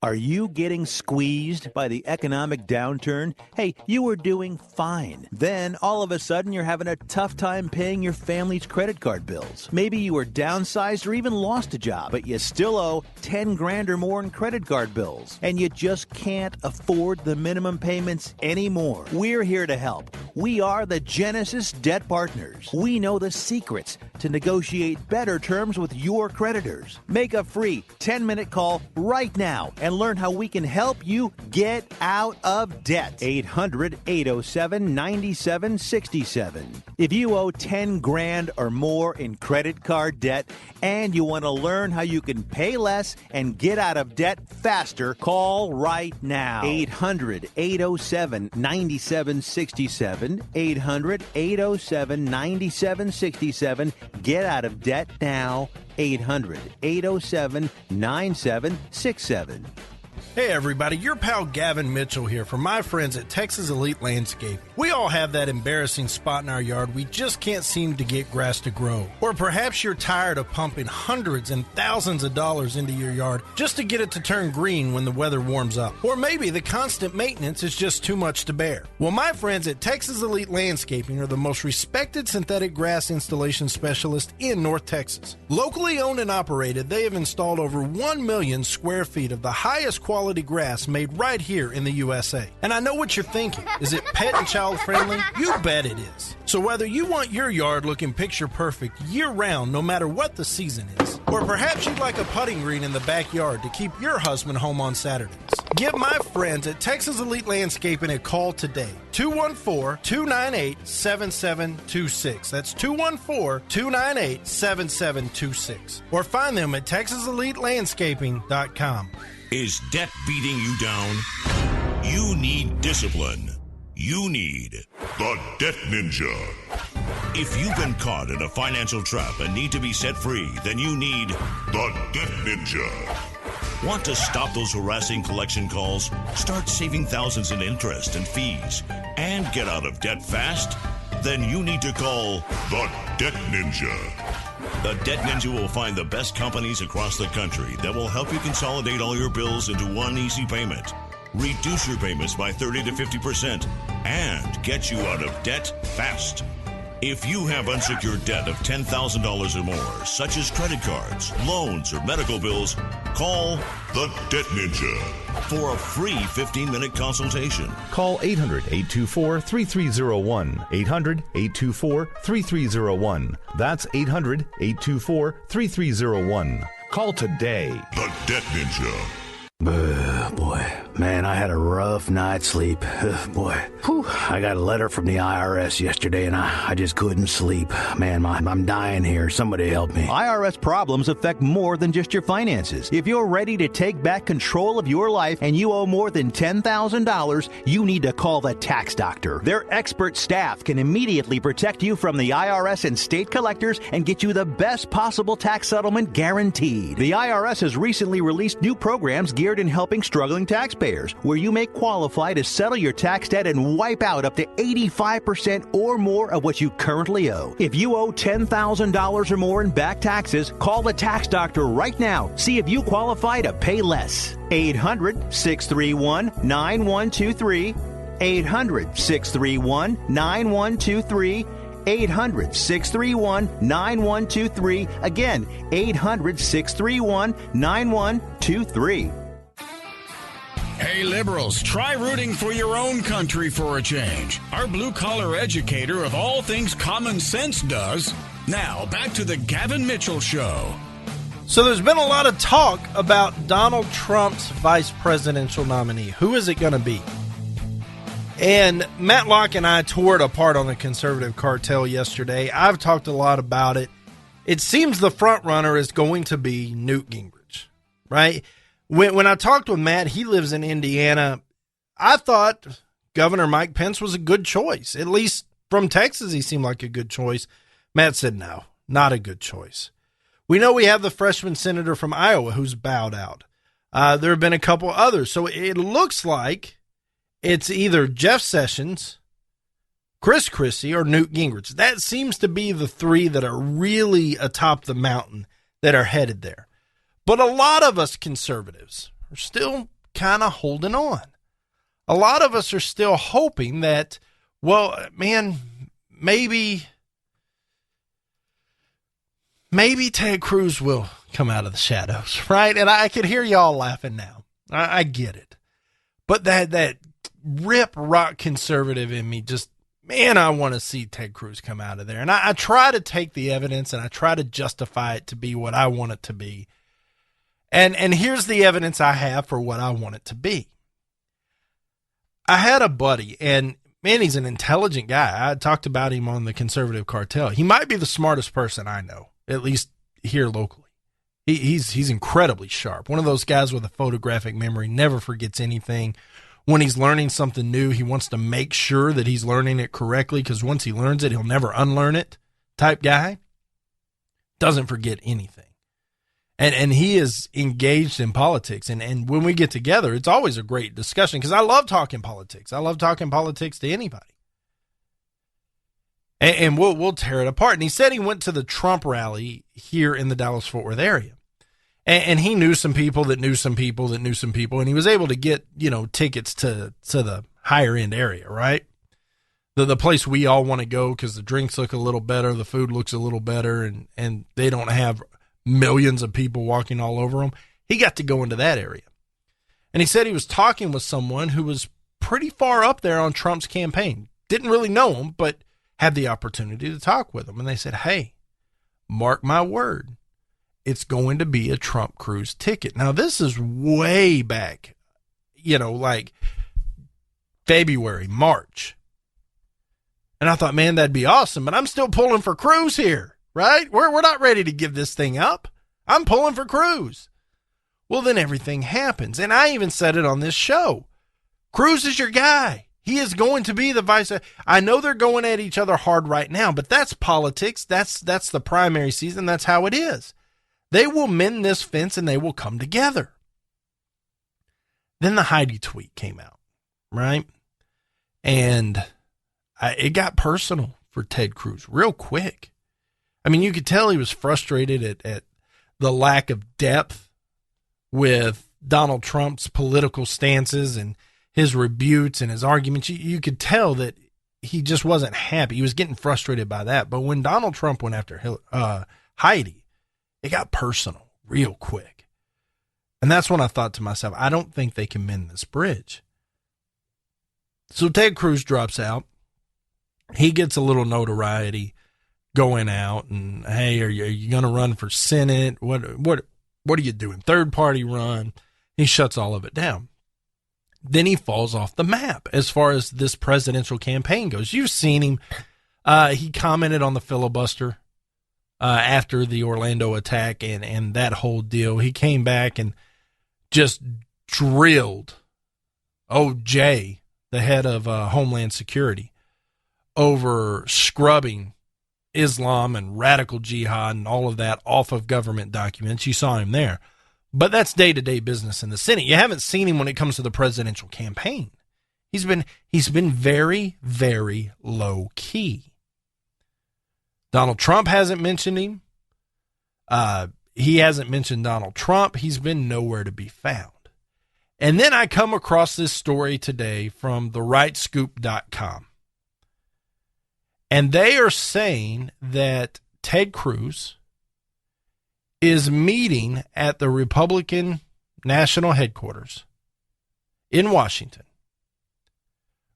R: Are you getting squeezed by the economic downturn? Hey, you were doing fine. Then, all of a sudden, you're having a tough time paying your family's credit card bills. Maybe you were downsized or even lost a job, but you still owe 10 grand or more in credit card bills. And you just can't afford the minimum payments anymore. We're here to help. We are the Genesis Debt Partners. We know the secrets to negotiate better terms with your creditors. Make a free 10-minute call right now and learn how we can help you get out of debt. 800-807-9767. If you owe 10 grand or more in credit card debt and you want to learn how you can pay less and get out of debt faster, call right now. 800-807-9767. 800-807-9767. Get out of debt now. 800-807-9767.
L: Hey everybody, your pal Gavin Mitchell here from my friends at Texas Elite Landscape. We all have that embarrassing spot in our yard we just can't seem to get grass to grow. Or perhaps you're tired of pumping hundreds and thousands of dollars into your yard just to get it to turn green when the weather warms up. Or maybe the constant maintenance is just too much to bear. Well, my friends at Texas Elite Landscaping are the most respected synthetic grass installation specialists in North Texas. Locally owned and operated, they have installed over 1 million square feet of the highest quality grass made right here in the USA. And I know what you're thinking. Is it pet and child friendly? You bet it is. So whether you want your yard looking picture perfect year round, no matter what the season is, or perhaps you'd like a putting green in the backyard to keep your husband home on Saturdays, give my friends at Texas Elite Landscaping a call today. 214-298-7726. That's 214-298-7726. Or find them at TexasEliteLandscaping.com.
C: Is debt beating you down? You need discipline. You need the Debt Ninja. If you've been caught in a financial trap and need to be set free, then you need the Debt Ninja. Want to stop those harassing collection calls, start saving thousands in interest and fees, and get out of debt fast? Then you need to call the Debt Ninja. The Debt Ninja will find the best companies across the country that will help you consolidate all your bills into one easy payment, reduce your payments by 30 to 50%, and get you out of debt fast. If you have unsecured debt of $10,000 or more, such as credit cards, loans, or medical bills, call the Debt Ninja for a free 15-minute consultation.
S: Call 800-824-3301. 800-824-3301. That's 800-824-3301. Call today.
C: The Debt Ninja.
S: Boy, man, I had a rough night's sleep. Boy, whew, I got a letter from the IRS yesterday, and I just couldn't sleep. Man, I'm dying here. Somebody help me.
R: IRS problems affect more than just your finances. If you're ready to take back control of your life and you owe more than $10,000, you need to call the tax doctor. Their expert staff can immediately protect you from the IRS and state collectors and get you the best possible tax settlement guaranteed. The IRS has recently released new programs geared in helping struggling taxpayers, where you may qualify to settle your tax debt and wipe out up to 85% or more of what you currently owe. If you owe $10,000 or more in back taxes, call the tax doctor right now. See if you qualify to pay less. 800-631-9123. 800-631-9123. 800-631-9123. Again, 800-631-9123.
A: Hey, liberals, try rooting for your own country for a change. Our blue-collar educator of all things common sense does. Now, back to the Gavin Mitchell Show.
L: So there's been a lot of talk about Donald Trump's vice presidential nominee. Who is it going to be? And Matt Locke and I tore it apart on the conservative cartel yesterday. I've talked a lot about it. It seems the front runner is going to be Newt Gingrich, right? When I talked with Matt, he lives in Indiana. I thought Governor Mike Pence was a good choice. At least from Texas, he seemed like a good choice. Matt said, no, not a good choice. We know we have the freshman senator from Iowa who's bowed out. There have been a couple others. So it looks like it's either Jeff Sessions, Chris Christie, or Newt Gingrich. That seems to be the three that are really atop the mountain that are headed there. But a lot of us conservatives are still kind of holding on. A lot of us are still hoping that, well, man, maybe Ted Cruz will come out of the shadows, right? And I can hear y'all laughing now. I get it. But that rip rock conservative in me just, man, I want to see Ted Cruz come out of there. And I try to take the evidence and I try to justify it to be what I want it to be. And here's the evidence I have for what I want it to be. I had a buddy, and man, he's an intelligent guy. I talked about him on the conservative cartel. He might be the smartest person I know, at least here locally. He's incredibly sharp. One of those guys with a photographic memory, never forgets anything. When he's learning something new, he wants to make sure that he's learning it correctly, because once he learns it, he'll never unlearn it type guy. Doesn't forget anything. And he is engaged in politics. And when we get together, it's always a great discussion because I love talking politics. I love talking politics to anybody. And we'll tear it apart. And he said he went to the Trump rally here in the Dallas-Fort Worth area. And he knew some people that knew some people that knew some people. And he was able to get, tickets to the higher end area, right? The place we all want to go because the drinks look a little better, the food looks a little better, and they don't have millions of people walking all over them. He got to go into that area. And he said he was talking with someone who was pretty far up there on Trump's campaign. Didn't really know him, but had the opportunity to talk with him. And they said, hey, mark my word, it's going to be a Trump Cruz ticket. Now, this is way back, like February, March. And I thought, man, that'd be awesome. But I'm still pulling for Cruz here. Right? We're not ready to give this thing up. I'm pulling for Cruz. Well, then everything happens. And I even said it on this show. Cruz is your guy. He is going to be the vice. I know they're going at each other hard right now, but that's politics. That's the primary season. That's how it is. They will mend this fence and they will come together. Then the Heidi tweet came out, right? And it got personal for Ted Cruz real quick. I mean, you could tell he was frustrated at the lack of depth with Donald Trump's political stances and his rebukes and his arguments. You could tell that he just wasn't happy. He was getting frustrated by that. But when Donald Trump went after Heidi, it got personal real quick. And that's when I thought to myself, I don't think they can mend this bridge. So Ted Cruz drops out. He gets a little notoriety going out and, hey, are you going to run for Senate? What are you doing? Third party run. He shuts all of it down. Then he falls off the map as far as this presidential campaign goes. You've seen him. He commented on the filibuster after the Orlando attack and that whole deal. He came back and just drilled Jay, the head of Homeland Security, over scrubbing Islam and radical jihad and all of that off of government documents. You saw him there. But that's day-to-day business in the Senate. You haven't seen him when it comes to the presidential campaign. He's been very, very low-key. Donald Trump hasn't mentioned him. He hasn't mentioned Donald Trump. He's been nowhere to be found. And then I come across this story today from therightscoop.com. And they are saying that Ted Cruz is meeting at the Republican National Headquarters in Washington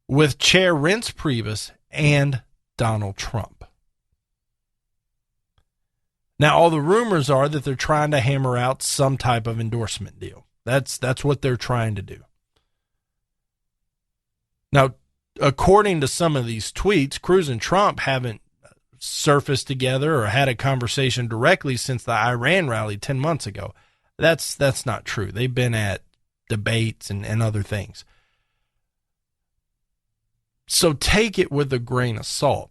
L: with Chair Reince Priebus and Donald Trump. Now, all the rumors are that they're trying to hammer out some type of endorsement deal. That's what they're trying to do. Now, according to some of these tweets, Cruz and Trump haven't surfaced together or had a conversation directly since the Iran rally 10 months ago. That's not true. They've been at debates and other things. So take it with a grain of salt.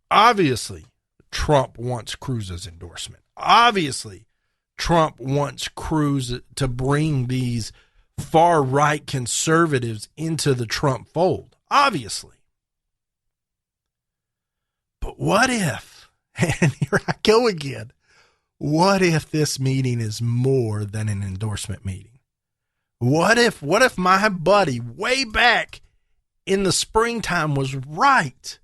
L: Obviously, Trump wants Cruz's endorsement. Obviously, Trump wants Cruz to bring these far-right conservatives into the Trump fold. Obviously. But what if, and here I go again, what if this meeting is more than an endorsement meeting? What if my buddy way back in the springtime was right?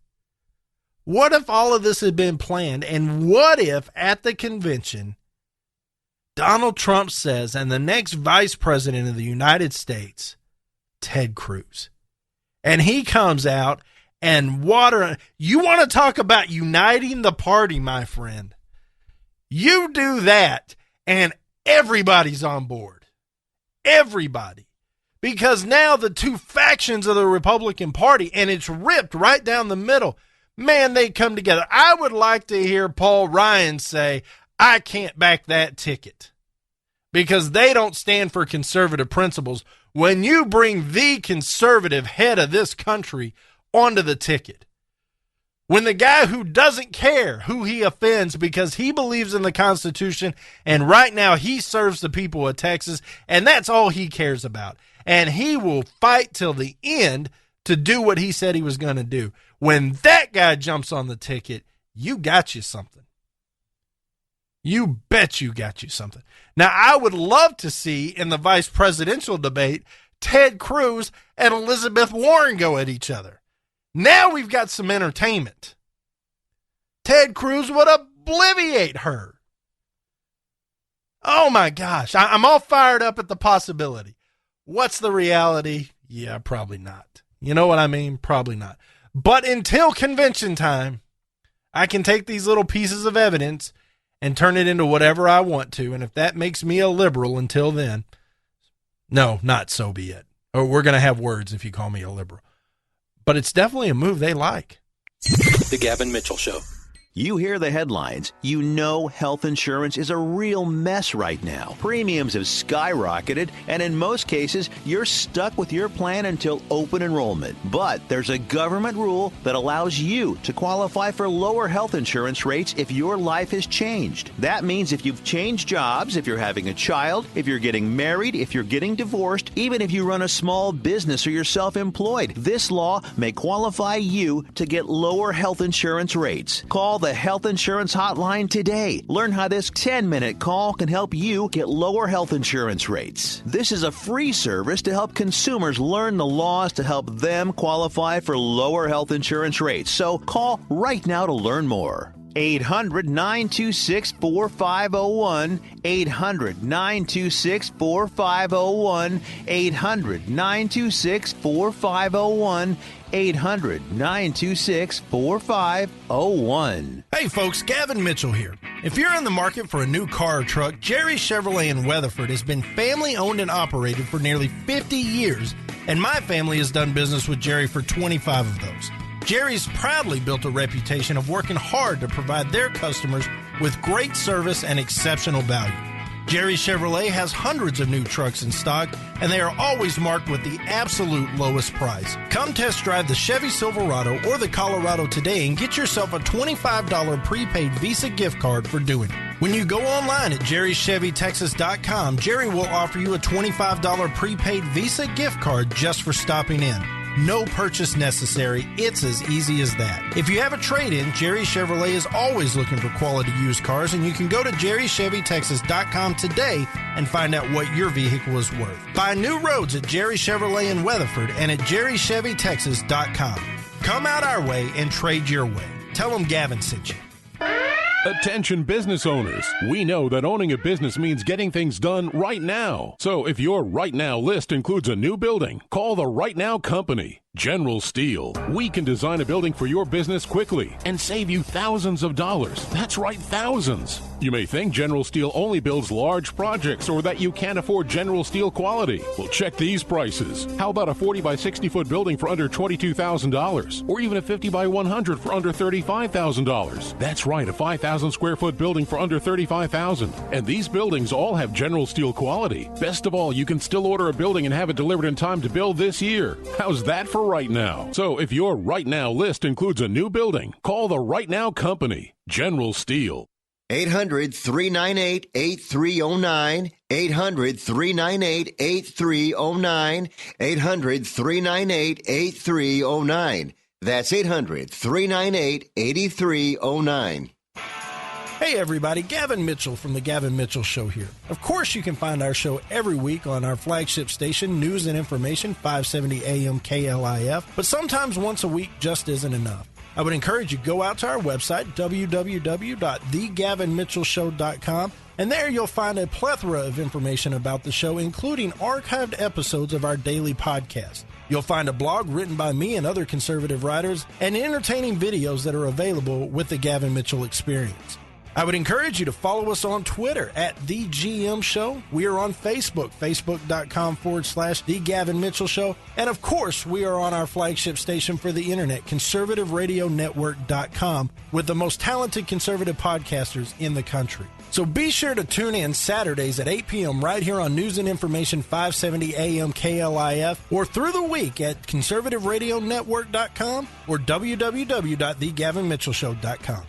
L: What if all of this had been planned? And what if at the convention, Donald Trump says, and the next vice president of the United States, Ted Cruz, and he comes out and you want to talk about uniting the party, my friend. You do that and everybody's on board. Everybody. Because now the two factions of the Republican Party, and it's ripped right down the middle, man, they come together. I would like to hear Paul Ryan say, I can't back that ticket. Because they don't stand for conservative principles. When you bring the conservative head of this country onto the ticket, when the guy who doesn't care who he offends because he believes in the Constitution and right now he serves the people of Texas and that's all he cares about, and he will fight till the end to do what he said he was going to do. When that guy jumps on the ticket, you got you something. You bet you got you something. Now, I would love to see in the vice presidential debate Ted Cruz and Elizabeth Warren go at each other. Now we've got some entertainment. Ted Cruz would obliviate her. Oh my gosh, I'm all fired up at the possibility. What's the reality? Yeah, probably not. You know what I mean? Probably not. But until convention time, I can take these little pieces of evidence and turn it into whatever I want to. And if that makes me a liberal until then, no, not so be it. Or we're going to have words if you call me a liberal. But it's definitely a move they like.
Q: The Gavin Mitchell Show.
R: You hear the headlines. You know health insurance is a real mess right now. Premiums have skyrocketed, and in most cases, you're stuck with your plan until open enrollment. But there's a government rule that allows you to qualify for lower health insurance rates if your life has changed. That means if you've changed jobs, if you're having a child, if you're getting married, if you're getting divorced, even if you run a small business or you're self-employed, this law may qualify you to get lower health insurance rates. Call the Health Insurance Hotline today. Learn how this 10-minute call can help you get lower health insurance rates. This is a free service to help consumers learn the laws to help them qualify for lower health insurance rates. So call right now to learn more. 800-926-4501. 800-926-4501. 800-926-4501. 800-926-4501.
L: Hey folks, Gavin Mitchell here. If you're in the market for a new car or truck, Jerry Chevrolet in Weatherford has been family owned and operated for nearly 50 years, and my family has done business with Jerry for 25 of those. Jerry's proudly built a reputation of working hard to provide their customers with great service and exceptional value. Jerry Chevrolet has hundreds of new trucks in stock, and they are always marked with the absolute lowest price. Come test drive the Chevy Silverado or the Colorado today and get yourself a $25 prepaid Visa gift card for doing it. When you go online at jerrychevytexas.com, Jerry will offer you a $25 prepaid Visa gift card just for stopping in. No purchase necessary. It's as easy as that. If you have a trade-in, Jerry Chevrolet is always looking for quality used cars, and you can go to jerrychevytexas.com today and find out what your vehicle is worth. Find new roads at Jerry Chevrolet in Weatherford and at jerrychevytexas.com. Come out our way and trade your way. Tell them Gavin sent you.
T: Attention business owners. We know that owning a business means getting things done right now. So if your right now list includes a new building, call the Right Now Company. General Steel. We can design a building for your business quickly and save you thousands of dollars. That's right, thousands. You may think General Steel only builds large projects or that you can't afford General Steel quality. Well, check these prices. How about a 40 by 60 foot building for under $22,000? Or even a 50 by 100 for under $35,000? That's right, a 5,000 square foot building for under $35,000. And these buildings all have General Steel quality. Best of all, you can still order a building and have it delivered in time to build this year. How's that for right now? So if your right now list includes a new building, call the Right Now Company, General Steel.
U: 800-398-8309. 800-398-8309. 800-398-8309. That's 800-398-8309.
L: Hey everybody, Gavin Mitchell from The Gavin Mitchell Show here. Of course you can find our show every week on our flagship station, News and Information, 570 AM KLIF, but sometimes once a week just isn't enough. I would encourage you to go out to our website, www.thegavinmitchellshow.com, and there you'll find a plethora of information about the show, including archived episodes of our daily podcast. You'll find a blog written by me and other conservative writers, and entertaining videos that are available with the Gavin Mitchell Experience. I would encourage you to follow us on Twitter at The GM Show. We are on Facebook, facebook.com/The Gavin Mitchell Show. And of course, we are on our flagship station for the internet, conservativeradionetwork.com, with the most talented conservative podcasters in the country. So be sure to tune in Saturdays at 8 p.m. right here on News and Information 570 AM KLIF, or through the week at conservativeradionetwork.com or www.thegavinmitchellshow.com.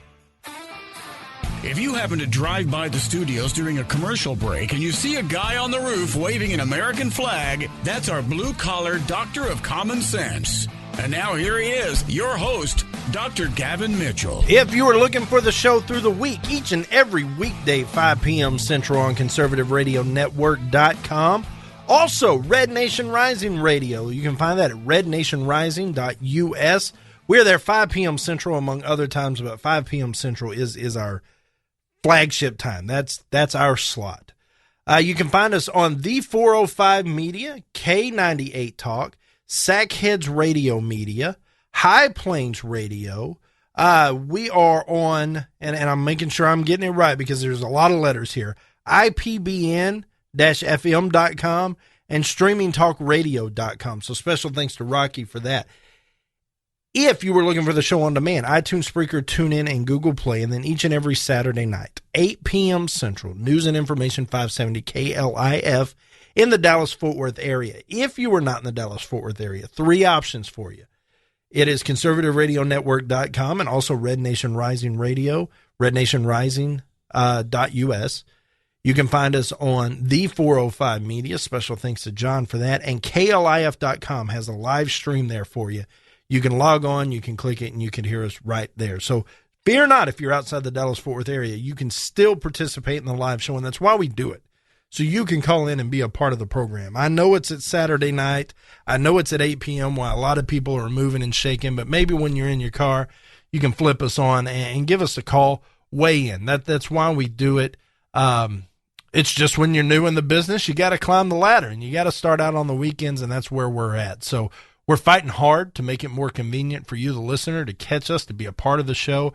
A: If you happen to drive by the studios during a commercial break and you see a guy on the roof waving an American flag, that's our blue-collar doctor of common sense. And now here he is, your host, Dr. Gavin Mitchell.
L: If you are looking for the show through the week, each and every weekday, 5 p.m. Central on conservativeradionetwork.com. Also, Red Nation Rising Radio. You can find that at rednationrising.us. We're there 5 p.m. Central, among other times, but 5 p.m. Central is our flagship time. That's our slot. You can find us on the 405 Media, K98 Talk, Sackheads Radio Media, High Plains Radio. We are on, and I'm making sure I'm getting it right because there's a lot of letters here, IPBN-FM.com and StreamingTalkRadio.com. So special thanks to Rocky for that. If you were looking for the show on demand, iTunes, Spreaker, TuneIn, and Google Play, and then each and every Saturday night, 8 p.m. Central, News and Information 570 KLIF in the Dallas-Fort Worth area. If you are not in the Dallas-Fort Worth area, 3 options for you. It is conservativeradionetwork.com and also Red Nation Rising Radio, rednationrising.us. You can find us on the 405 Media. Special thanks to John for that. And KLIF.com has a live stream there for you. You can log on, you can click it, and you can hear us right there. So fear not if you're outside the Dallas-Fort Worth area. You can still participate in the live show, and that's why we do it. So you can call in and be a part of the program. I know it's at Saturday night. I know it's at 8 p.m. while a lot of people are moving and shaking, but maybe when you're in your car, you can flip us on and give us a call, weigh in. That's why we do it. It's just when you're new in the business, you got to climb the ladder, and you got to start out on the weekends, and that's where we're at. So we're fighting hard to make it more convenient for you, the listener, to catch us, to be a part of the show.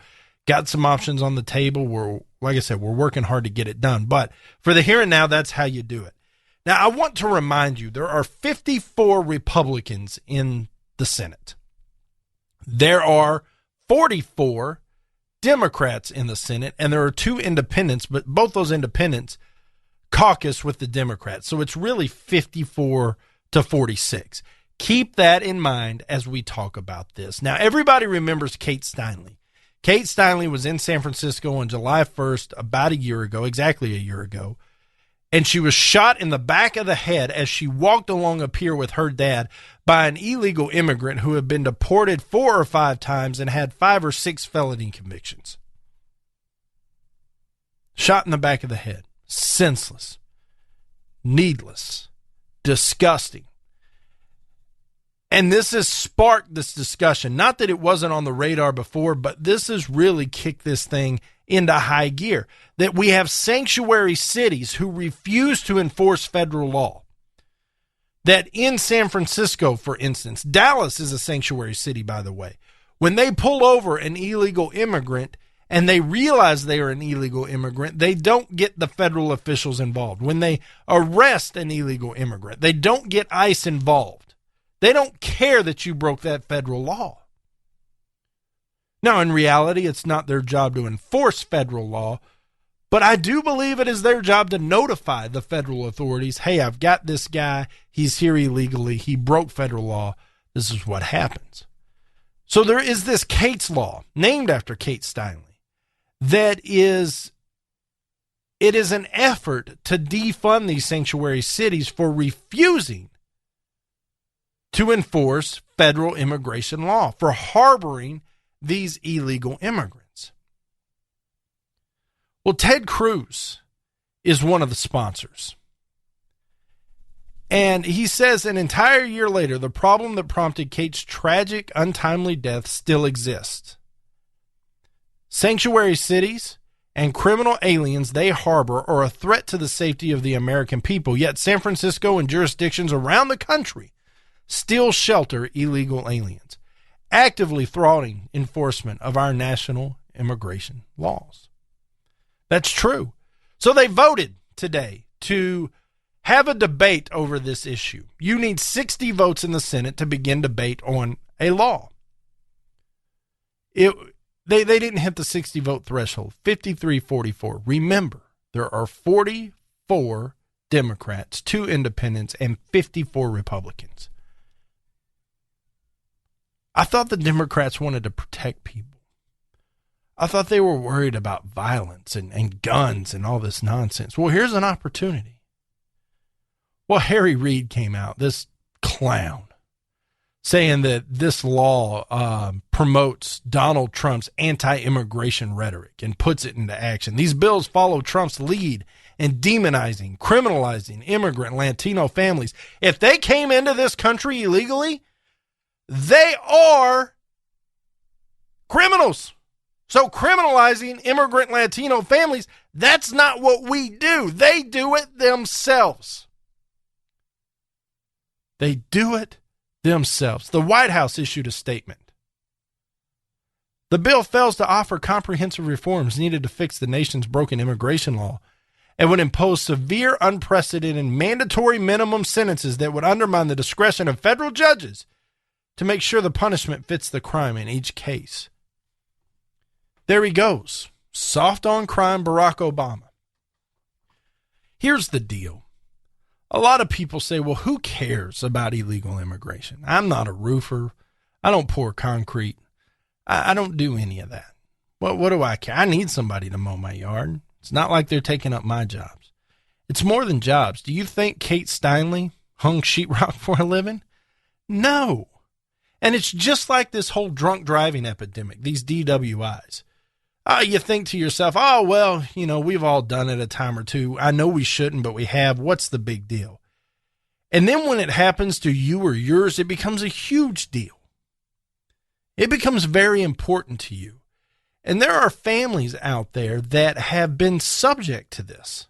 L: Got some options on the table. Like I said, we're working hard to get it done. But for the here and now, that's how you do it. Now, I want to remind you, there are 54 Republicans in the Senate. There are 44 Democrats in the Senate, and there are 2 independents, but both those independents caucus with the Democrats. So it's really 54 to 46. Keep that in mind as we talk about this. Now, everybody remembers Kate Steinle. Kate Steinle was in San Francisco on July 1st, about a year ago, exactly a year ago, and she was shot in the back of the head as she walked along a pier with her dad by an illegal immigrant who had been deported 4 or 5 times and had 5 or 6 felony convictions. Shot in the back of the head. Senseless. Needless. Disgusting. And this has sparked this discussion. Not that it wasn't on the radar before, but this has really kicked this thing into high gear. That we have sanctuary cities who refuse to enforce federal law. That in San Francisco, for instance, Dallas is a sanctuary city, by the way. When they pull over an illegal immigrant and they realize they are an illegal immigrant, they don't get the federal officials involved. When they arrest an illegal immigrant, they don't get ICE involved. They don't care that you broke that federal law. Now, in reality, it's not their job to enforce federal law, but I do believe it is their job to notify the federal authorities, hey, I've got this guy, he's here illegally, he broke federal law, this is what happens. So there is this Kate's Law, named after Kate Steinle, that is an effort to defund these sanctuary cities for refusing to enforce federal immigration law, for harboring these illegal immigrants. Well, Ted Cruz is one of the sponsors. And he says an entire year later, the problem that prompted Kate's tragic, untimely death still exists. Sanctuary cities and criminal aliens they harbor are a threat to the safety of the American people, yet San Francisco and jurisdictions around the country still shelter illegal aliens, actively thwarting enforcement of our national immigration laws. That's true. So they voted today to have a debate over this issue. You need 60 votes in the Senate to begin debate on a law. They didn't hit the 60 vote threshold, 53-44. Remember, there are 44 Democrats, 2 independents, and 54 Republicans. I thought the Democrats wanted to protect people. I thought they were worried about violence and guns and all this nonsense. Well, here's an opportunity. Well, Harry Reid came out, this clown, saying that this law promotes Donald Trump's anti-immigration rhetoric and puts it into action. These bills follow Trump's lead in demonizing, criminalizing immigrant Latino families. If they came into this country illegally, they are criminals. So criminalizing immigrant Latino families, that's not what we do. They do it themselves. They do it themselves. The White House issued a statement. The bill fails to offer comprehensive reforms needed to fix the nation's broken immigration law and would impose severe, unprecedented, mandatory minimum sentences that would undermine the discretion of federal judges to make sure the punishment fits the crime in each case. There he goes. Soft on crime, Barack Obama. Here's the deal. A lot of people say, well, who cares about illegal immigration? I'm not a roofer. I don't pour concrete. I don't do any of that. What do I care? I need somebody to mow my yard. It's not like they're taking up my jobs. It's more than jobs. Do you think Kate Steinle hung sheetrock for a living? No. And it's just like this whole drunk driving epidemic, these DWIs. You think to yourself, oh, well, we've all done it a time or two. I know we shouldn't, but we have. What's the big deal? And then when it happens to you or yours, it becomes a huge deal. It becomes very important to you. And there are families out there that have been subject to this.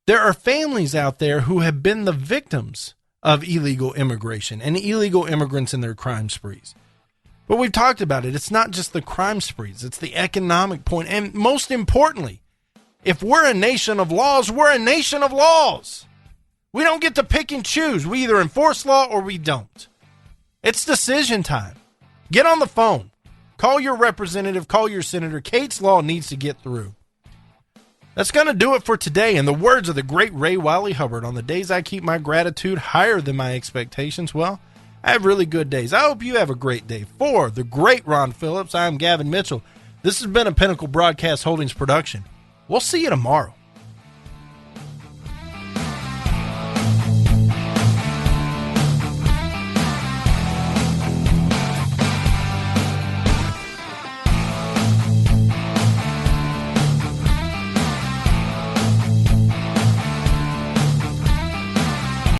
L: There are families out there who have been the victims of illegal immigration and illegal immigrants in their crime sprees. But we've talked about it. It's not just the crime sprees. It's the economic point. And most importantly, if we're a nation of laws, we're a nation of laws. We don't get to pick and choose. We either enforce law or we don't. It's decision time. Get on the phone. Call your representative. Call your senator. Kate's Law needs to get through. That's going to do it for today. In the words of the great Ray Wiley Hubbard, on the days I keep my gratitude higher than my expectations, well, I have really good days. I hope you have a great day. For the great Ron Phillips, I'm Gavin Mitchell. This has been a Pinnacle Broadcast Holdings production. We'll see you tomorrow.